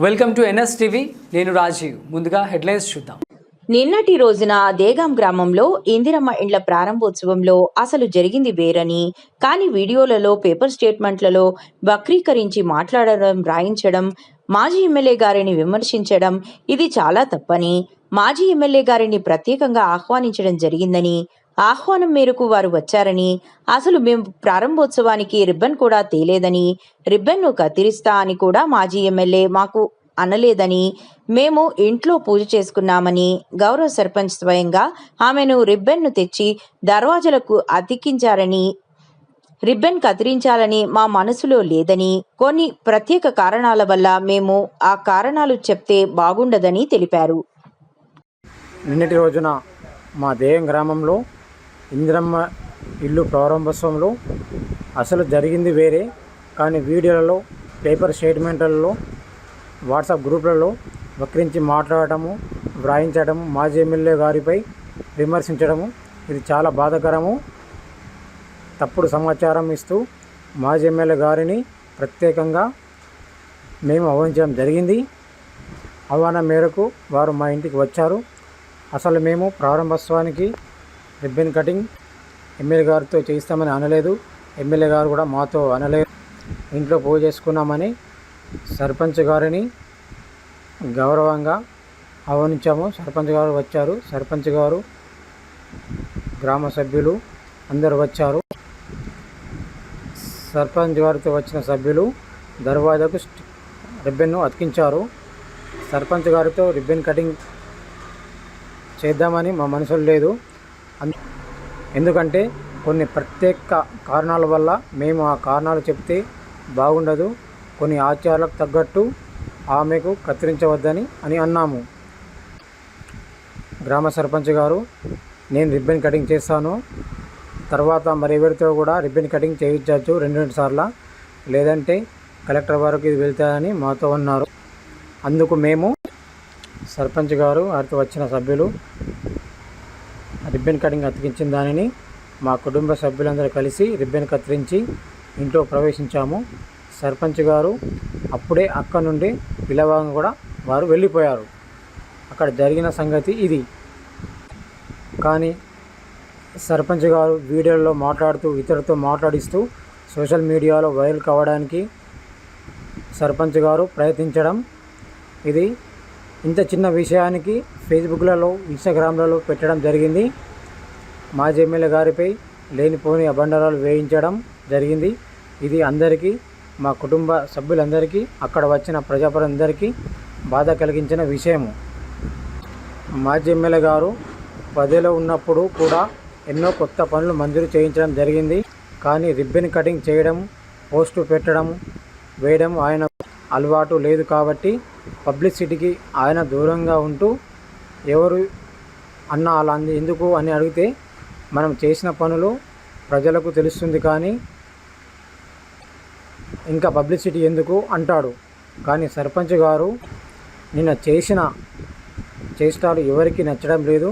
Welcome to NS TV. నేను రాజీవ్. ముందుగా headlines చూద్దాం. నిన్నటి రోజున దేగాం గ్రామంలో ఇందిరమ్మ ఇండ్ల ప్రారంభోత్సవంలో అసలు జరిగింది వేరని, కానీ వీడియోలలో, పేపర్ స్టేట్మెంట్లలో వక్రీకరించి మాట్లాడడం, రాయించడం, మాజీ ఎమ్మెల్యే గారిని విమర్శించడం ఇది చాలా తప్పని, మాజీ ఎమ్మెల్యే గారిని ప్రత్యేకంగా ఆహ్వానించడం జరిగిందని, ఆహ్వానం మేరకు వారు వచ్చారని, అసలు మేము ప్రారంభోత్సవానికి రిబ్బన్ కూడా తేలేదని, రిబ్బన్ను కత్తిరిస్తా అని కూడా మాజీ ఎమ్మెల్యే మాకు అనలేదని, మేము ఇంట్లో పూజ చేసుకున్నామని, గౌరవ సర్పంచ్ స్వయంగా ఆమెను రిబ్బన్ను తెచ్చి దర్వాజలకు అతికించారని, రిబ్బన్ కత్తిరించాలని మా మనసులో లేదని, కొన్ని ప్రత్యేక కారణాల వల్ల మేము ఆ కారణాలు చెప్తే బాగుండదని తెలిపారు. నిన్నటి రోజున మా దేయం గ్రామంలో ఇందిరమ్మ ఇల్లు ప్రారంభోత్సవంలో అసలు జరిగింది వేరే, కానీ వీడియోలలో, పేపర్ స్టేట్మెంట్లలో, వాట్సాప్ గ్రూపులలో వక్రించి మాట్లాడటము, వ్రాయించడము, మాజీ ఎమ్మెల్యే గారిపై విమర్శించడము ఇది చాలా బాధాకరము. తప్పుడు సమాచారం ఇస్తూ మాజీ ఎమ్మెల్యే గారిని ప్రత్యేకంగా మేము ఆహ్వానించడం జరిగింది. ఆహ్వానం మేరకు వారు మా ఇంటికి వచ్చారు. అసలు మేము ప్రారంభోత్సవానికి రిబ్బన్ కటింగ్ ఎమ్మెల్యే గారితో చేయిస్తామని అనలేదు. ఎమ్మెల్యే గారు కూడా మాతో అనలేదు. ఇంట్లో పూజ చేసుకున్నామని సర్పంచ్ గారిని గౌరవంగా ఆహ్వానించాము. సర్పంచ్ గారు వచ్చారు. సర్పంచ్ గారు, గ్రామ సభ్యులు అందరూ వచ్చారు. సర్పంచ్ గారితో వచ్చిన సభ్యులు దర్వాజాకు రిబ్బన్ను అతికించారు. సర్పంచ్ గారితో రిబ్బన్ కటింగ్ చేద్దామని మా మనసులో లేదు. ఎందుకంటే కొన్ని ప్రత్యేక కారణాల వల్ల మేము ఆ కారణాలు చెప్తే బాగుండదు. కొన్ని ఆచారాలకు తగ్గట్టు ఆమెకు కత్తిరించవద్దని అన్నాము. గ్రామ సర్పంచ్ గారు, నేను రిబ్బన్ కటింగ్ చేస్తాను, తర్వాత మరి ఎవరితో కూడా రిబ్బన్ కటింగ్ చేయించవచ్చు 2 సార్లు, లేదంటే కలెక్టర్ వరకు ఇది వెళ్తాయని మాతో అన్నారు. అందుకు మేము సర్పంచ్ గారు వారితో వచ్చిన సభ్యులు రిబ్బన్ కటింగ్ అతికించిన దానిని మా కుటుంబ సభ్యులందరూ కలిసి రిబ్బన్ కత్తిరించి ఇంట్లో ప్రవేశించాము. సర్పంచ్ గారు అప్పుడే అక్కడ నుండి పిలవంగా కూడా వారు వెళ్ళిపోయారు. అక్కడ జరిగిన సంగతి ఇది. కానీ సర్పంచ్ గారు వీడియోలో మాట్లాడుతూ, ఇతరులతో మాట్లాడిస్తూ సోషల్ మీడియాలో వైరల్ కావడానికి సర్పంచ్ గారు ప్రయత్నించడం, ఇది ఇంత చిన్న విషయానికి ఫేస్బుక్లలో, ఇన్స్టాగ్రామ్లలో పెట్టడం జరిగింది. మాజీ ఎమ్మెల్యే గారిపై లేనిపోని అబండారాలు వేయించడం జరిగింది. ఇది అందరికీ, మా కుటుంబ సభ్యులందరికీ, అక్కడ వచ్చిన ప్రజాప్రతినిధులందరికీ బాధ కలిగించిన విషయము. మాజీ ఎమ్మెల్యే గారు పదవిలో ఉన్నప్పుడు కూడా ఎన్నో కొత్త పనులు మంజూరు చేయించడం జరిగింది. కానీ రిబ్బన్ కటింగ్ చేయడం, పోస్టు పెట్టడం, వేయడం ఆయన అలవాటు లేదు. కాబట్టి పబ్లిసిటీకి ఆయన దూరంగా ఉంటూ ఎవరు అన్న అలా ఎందుకు అని అడిగితే మనం చేసిన పనులు ప్రజలకు తెలుస్తుంది, కానీ ఇంకా పబ్లిసిటీ ఎందుకు అంటాడు. కానీ సర్పంచ్ గారు నిన్న చేసిన చేష్టాలు ఎవరికి నచ్చడం లేదు.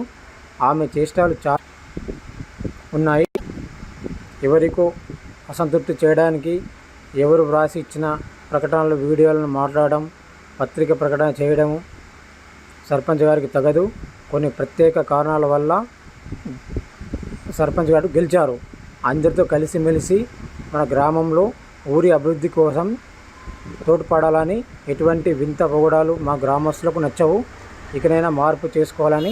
ఆమె చేష్టాలు చాలా ఉన్నాయి. ఎవరికో అసంతృప్తి చేయడానికి, ఎవరు వ్రాసి ఇచ్చిన ప్రకటనలు, వీడియోలను మాట్లాడడం, పత్రిక ప్రకటన చేయడము సర్పంచ్ గారికి తగదు. కొన్ని ప్రత్యేక కారణాల వల్ల సర్పంచ్ గారు గెలిచారు. అందరితో కలిసిమెలిసి మన గ్రామంలో ఊరి అభివృద్ధి కోసం తోడ్పడాలని, ఎటువంటి వింత పొగడాలు మా గ్రామస్తులకు నచ్చవు. ఇకనైనా మార్పు చేసుకోవాలని